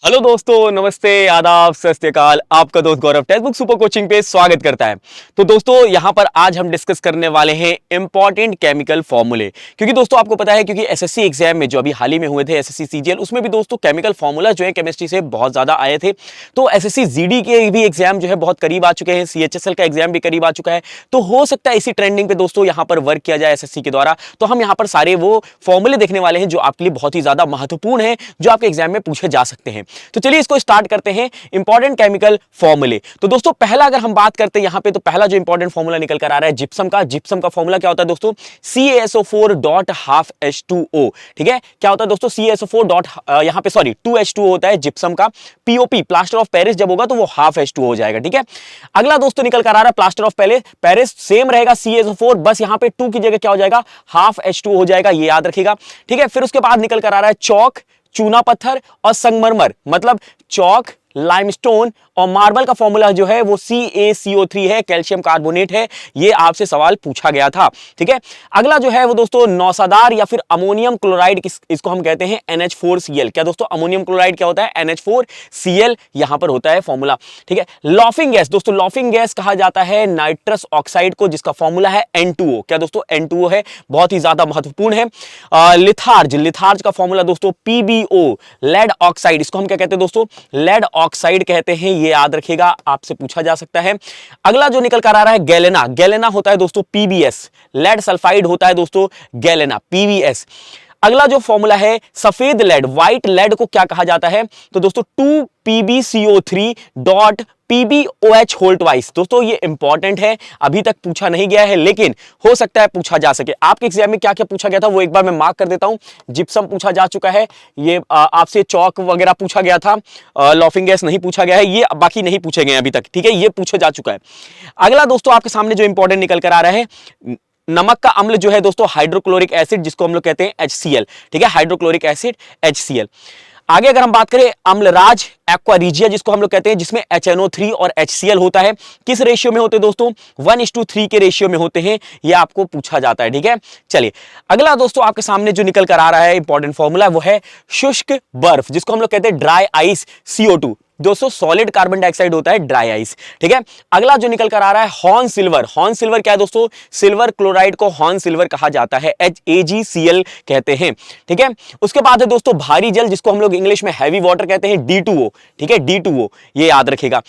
Hello दोस्तों, नमस्ते, आदाब, सत श्री अकाल। आपका दोस्त गौरव टेक्स्ट बुक सुपर कोचिंग पे स्वागत करता है। तो दोस्तों यहां पर आज हम डिस्कस करने वाले हैं इंपॉर्टेंट केमिकल फॉर्मूले। क्योंकि दोस्तों आपको पता है, क्योंकि एसएससी एग्जाम में जो अभी हाल ही में हुए थे एसएससी सीजीएल, उसमें भी दोस्तों केमिकल फॉर्मूला जो है केमिस्ट्री से बहुत ज्यादा आए थे। तो एसएससी जीडी के भी एग्जाम जो है बहुत करीब आ चुके हैं, सीएचएसएल का एग्जाम भी करीब आ चुका है। तो हो सकता है इसी ट्रेंडिंग पे दोस्तों यहां पर वर्क किया जाए एसएससी के द्वारा। तो हम यहां पर सारे वो फॉर्मूले देखने वाले हैं जो आपके लिए बहुत ही ज्यादा महत्वपूर्ण है, जो आपके एग्जाम में पूछे जा सकते हैं। तो चलिए इसको स्टार्ट करते हैं। इंपॉर्टेंट केमिकल फॉर्मूले। तो दोस्तों पहला अगर हम बात करते हैं यहां पे, तो पहला जो इंपॉर्टेंट फॉर्मूला निकल कर आ रहा है जिप्सम का। जिप्सम का फॉर्मूला क्या होता है दोस्तों? CaSO4.12H2O। ठीक है, क्या होता है दोस्तों? CaSO4 यहां पे सॉरी 2H2O होता है जिप्सम का। पीओपी प्लास्टर ऑफ पेरिस जब होगा तो वो हाफ H2O हो जाएगा। ठीक है, अगला दोस्तों निकल कर आ रहा है प्लास्टर ऑफ पेरिस, सेम रहेगा CaSO4, बस यहां पे 2 की जगह क्या हो जाएगा? हाफ H2O हो जाएगा, ये याद रखिएगा। ठीक है, फिर उसके बाद निकल कर आ रहा है चौक, चूना पत्थर और संगमरमर। मतलब चौक, लाइमस्टोन और मार्बल का फॉर्मूला जो है वो CaCO3 है, कैल्शियम कार्बोनेट है। ये आपसे सवाल पूछा गया था। ठीक है, अगला जो है वो दोस्तों नौसादार या फिर अमोनियम क्लोराइड, इसको हम कहते हैं NH4Cl। क्या दोस्तों? अमोनियम क्लोराइड क्या होता है? NH4Cl यहां पर होता है फॉर्मूला। ठीक है, लॉफिंग गैस दोस्तों, लॉफिंग गैस कहा जाता है नाइट्रस ऑक्साइड को, जिसका फॉर्मूला है N2O। क्या दोस्तों? N2O है, बहुत ही ज्यादा महत्वपूर्ण है। लिथार्ज का फॉर्मूला दोस्तों PbO, लेड ऑक्साइड, इसको हम क्या कहते हैं दोस्तों? लेड ऑक्साइड कहते हैं, ये याद रखिएगा, आपसे पूछा जा सकता है। अगला जो निकल कर आ रहा है गैलेना, गैलेना होता है दोस्तों PbS, लेड सल्फाइड होता है दोस्तों गैलेना, PbS। अगला जो फॉर्मूला है सफेद लेड, व्हाइट लेड को क्या कहा जाता है? तो दोस्तों 2PbCO3.PbOH होल ट्वाइस। दोस्तों ये इंपॉर्टेंट है, अभी तक पूछा नहीं गया है, लेकिन हो सकता है पूछा जा सके। आपके एग्जाम में क्या क्या पूछा गया था वो एक बार मैं मार्क कर देता हूं। जिप्सम पूछा जा चुका है, ये आपसे चौक वगैरह पूछा गया था, लॉफिंग गैस नहीं पूछा गया है, ये बाकी नहीं पूछे गए अभी तक। ठीक है, ये पूछा जा चुका है। अगला दोस्तों आपके सामने जो इंपॉर्टेंट निकल कर आ रहा है, नमक का अम्ल जो है दोस्तों हाइड्रोक्लोरिक एसिड, जिसको हम लोग कहते हैं HCl। ठीक है, हाइड्रोक्लोरिक एसिड HCl। आगे अगर हम बात करें अम्लराज एक्वारिजिया, जिसको हम लोग कहते हैं, जिसमें HNO3 और HCl होता है। किस रेशियो में होते हैं दोस्तों? 1:3 के रेशियो में होते हैं, ये आपको पूछा जाता है। ठीक है, चलिए अगला दोस्तों आपके सामने जो निकल कर आ रहा है इंपॉर्टेंट फॉर्मूला, वो है शुष्क बर्फ, जिसको हम लोग कहते हैं ड्राई आइस CO2। दोस्तों सॉलिड कार्बन डाइऑक्साइड होता है ड्राई आइस। ठीक है, अगला जो निकल कर आ रहा है हॉर्न सिल्वर। हॉर्न सिल्वर क्या है दोस्तों? सिल्वर क्लोराइड को हॉर्न सिल्वर कहा जाता है, HAgCl कहते हैं। ठीक है, उसके बाद है दोस्तों भारी जल, जिसको हम लोग इंग्लिश में हैवी वाटर कहते हैं, D2O। ठीक है, D2O, ये याद रखिएगा।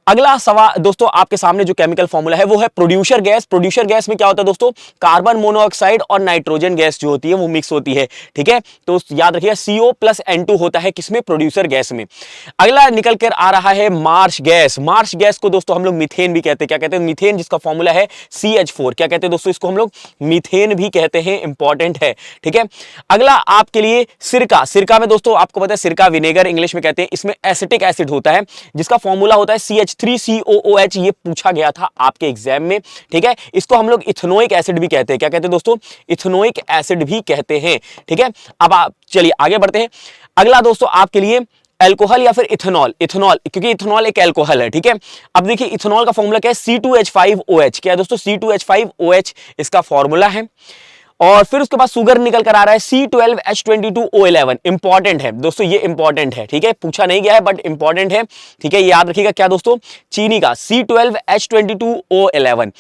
अगला सवाल दोस्तों आपके सामने जो केमिकल फॉर्मूला है वो है प्रोड्यूसर गैस। प्रोड्यूसर गैस में क्या होता है दोस्तों? कार्बन मोनोऑक्साइड और नाइट्रोजन गैस जो होती है वो मिक्स होती है। ठीक है, तो याद रखिएगा CO+N2 होता है किसमें? प्रोड्यूसर गैस में। अगला निकल कर आ रहा है मार्श गैस। मार्श गैस को दोस्तों हम लोग मीथेन भी कहते हैं। क्या कहते हैं? मीथेन, जिसका फॉर्मूला है CH4। क्या कहते हैं दोस्तों? इसको हम लोग मीथेन भी कहते हैं, इंपॉर्टेंट है। ठीक है, अगला आपके लिए सिरका। सिरका में दोस्तों आपको पता है सिरका विनेगर इंग्लिश में कहते हैं, इसमें एसिटिक एसिड होता है, जिसका फॉर्मूला होता है CH3COOH। ये पूछा गया था आपके एग्जाम में। ठीक है, इसको हम लोग इथेनोइक एसिड भी कहते हैं। क्या कहते हैं दोस्तों? इथेनोइक एसिड भी कहते हैं। ठीक है, अब आप चलिए आगे बढ़ते हैं। अगला दोस्तों आपके लिए एल्कोहल या फिर इथेनॉल। इथेनॉल, क्योंकि इथेनॉल एक एल्कोहल है। ठीक है, अब देखिए इथेनॉल का फॉर्मूला क्या है? C2H5OH। क्या है दोस्तों? C2H5OH इसका फॉर्मूला है। और फिर उसके बाद शुगर निकल कर आ रहा है C12H22O11। इंपॉर्टेंट है दोस्तों, ये इंपॉर्टेंट है। ठीक है, पूछा नहीं गया है बट इंपॉर्टेंट है। ठीक है, याद रखिएगा। क्या दोस्तों? चीनी का C12H22O11।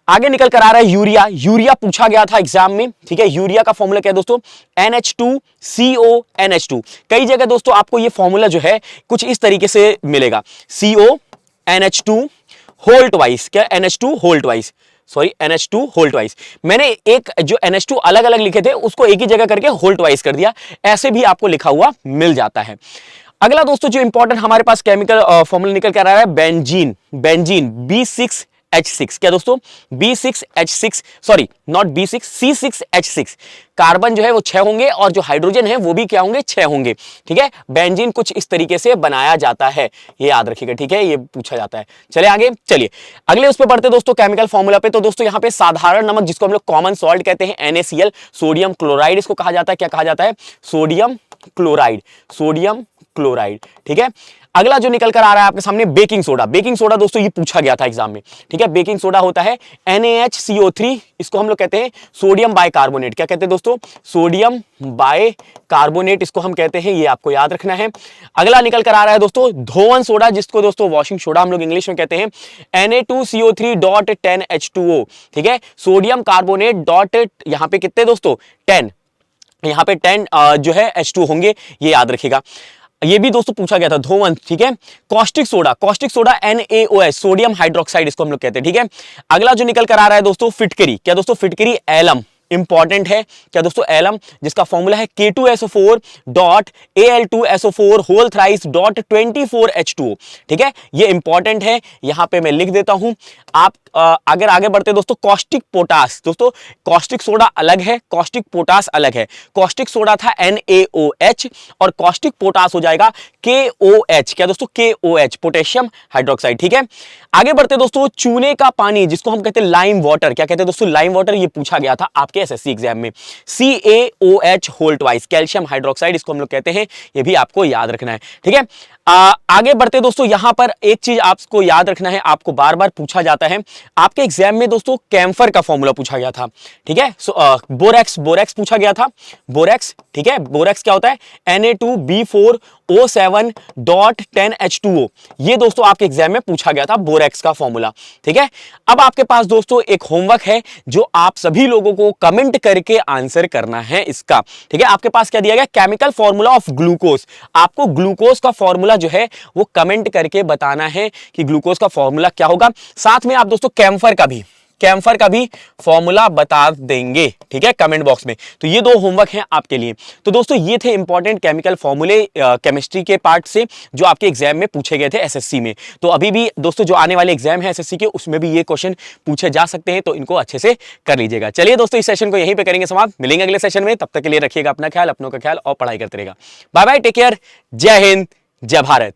आगे निकल कर आ रहा है यूरिया। यूरिया पूछा गया था एग्जाम में। ठीक है, यूरिया का फॉर्मूला क्या है दोस्तों? NH2CONH2। कई जगह दोस्तों आपको ये फॉर्मूला जो है कुछ इस तरीके से मिलेगा, CONH2 होल ट्वाइस। क्या? NH2 whole twice, sorry NH2 whole twice. मैंने एक जो NH2 अलग अलग लिखे थे उसको एक ही जगह करके होल ट्वाइस कर दिया, ऐसे भी आपको लिखा हुआ मिल जाता है। अगला दोस्तों जो इंपॉर्टेंट हमारे पास केमिकल फॉर्मूला निकल कर आ रहा है बेंजीन। Benzene B6H6। क्या दोस्तों? B6H6, sorry not B6, C6H6। Carbon जो है वो 6 होंगे और जो हाइड्रोजन है वो भी क्या होंगे? 6 होंगे। ठीक है, बेंजीन कुछ इस तरीके से बनाया जाता है, ये याद रखिएगा। ठीक है, ये पूछा जाता है। चलिए आगे, चलिए अगले उस पे बढ़ते दोस्तों केमिकल फॉर्मूला पे। तो दोस्तों यहाँ पे साधारण नमक, जिसको हम लोग कॉमन सॉल्ट कहते हैं, NaCl, सोडियम क्लोराइड इसको कहा जाता है। क्या कहा जाता है? Sodium chloride. Sodium chloride. ठीक है, अगला जो निकल कर आ रहा है आपके सामने बेकिंग सोडा। बेकिंग सोडा दोस्तों ये पूछा गया था एग्जाम में। ठीक है, बेकिंग सोडा होता है NaHCO3, इसको हम लोग कहते हैं सोडियम बाइकार्बोनेट। क्या कहते हैं दोस्तों? सोडियम बाइकार्बोनेट इसको हम कहते हैं, ये आपको याद रखना है। अगला निकल कर आ रहा है दोस्तों धोवन सोडा, जिसको दोस्तों वॉशिंग सोडा हम लोग इंग्लिश में कहते हैं, Na2CO3.10H2O। ठीक है, सोडियम कार्बोनेट डॉट, यहां पे कितने दोस्तों 10, यहां पे 10 जो है H2 होंगे, ये याद रखिएगा। ये भी दोस्तों पूछा गया था धोवन। ठीक है, caustic soda, caustic soda NaOH, sodium hydroxide इसको हम लोग कहते हैं। ठीक है, अगला जो निकल कर आ रहा है दोस्तों फिटकरी। क्या दोस्तों? फिटकरी एलम इंपॉर्टेंट है। क्या दोस्तों? एलम, जिसका फॉर्मूला है K2SO4.Al2SO4 whole thrice dot 24H2O। ठीक है, ये इंपॉर्टेंट है, यहां पे मैं लिख देता हूं। आप अगर आगे बढ़ते दोस्तों कॉस्टिक पोटास, दोस्तों कॉस्टिक सोडा अलग है, कॉस्टिक पोटास अलग है। कॉस्टिक सोडा था NaOH और कॉस्टिक पोटास हो जाएगा KOH। क्या दोस्तों? KOH, potassium hydroxide. ठीक है, आगे बढ़ते दोस्तों चूने का पानी, जिसको हम कहते हैं लाइम वाटर। क्या कहते हैं दोस्तों? लाइम वाटर, ये पूछा गया था आपके SSC एग्जाम में। CaOH whole twice, calcium hydroxide इसको हम लोग कहते हैं, ये भी आपको याद रखना है। ठीक है, आगे बढ़ते दोस्तों, यहां पर एक चीज आपको याद रखना है, आपको बार बार पूछा जाता है आपके एग्जाम में दोस्तों, कैम्फर का फॉर्मूला पूछा गया था। ठीक है, बोरेक्स, बोरेक्स पूछा गया था, बोरेक्स। ठीक है, बोरेक्स क्या होता है? Na2B4O7.10H2O, ये दोस्तों आपके एग्जाम में पूछा गया था बोरेक्स का फॉर्मूला। ठीक है, अब आपके पास दोस्तों एक होमवर्क है जो आप सभी लोगों को कमेंट करके आंसर करना है इसका। ठीक है, आपके पास क्या दिया गया? Chemical formula of glucose. आपको ग्लूकोज का फॉर्मूला जो है वो कमेंट करके बताना है कि ग्लूकोज का फॉर्मूला क्या होगा। साथ में आप दोस्तों कैम्फर का भी फॉर्मूला बता देंगे। ठीक है, कमेंट बॉक्स में। तो ये दो होमवर्क हैं आपके लिए। तो दोस्तों ये थे इंपॉर्टेंट केमिकल फॉर्मूले केमिस्ट्री के पार्ट से, जो आपके एग्जाम में पूछे गए थे SSC में। तो अभी भी दोस्तों जो आने वाले एग्जाम है SSC के, उसमें भी ये क्वेश्चन पूछे जा सकते हैं, तो इनको अच्छे से कर लीजिएगा। चलिए दोस्तों, इस सेशन को यहीं पे करेंगे समाप्त, मिलेंगे अगले सेशन में। तब तक के लिए रखिएगा अपना ख्याल, अपनों का ख्याल और पढ़ाई करते रहेगा। बाय बाय, टेक केयर, जय हिंद, जय भारत।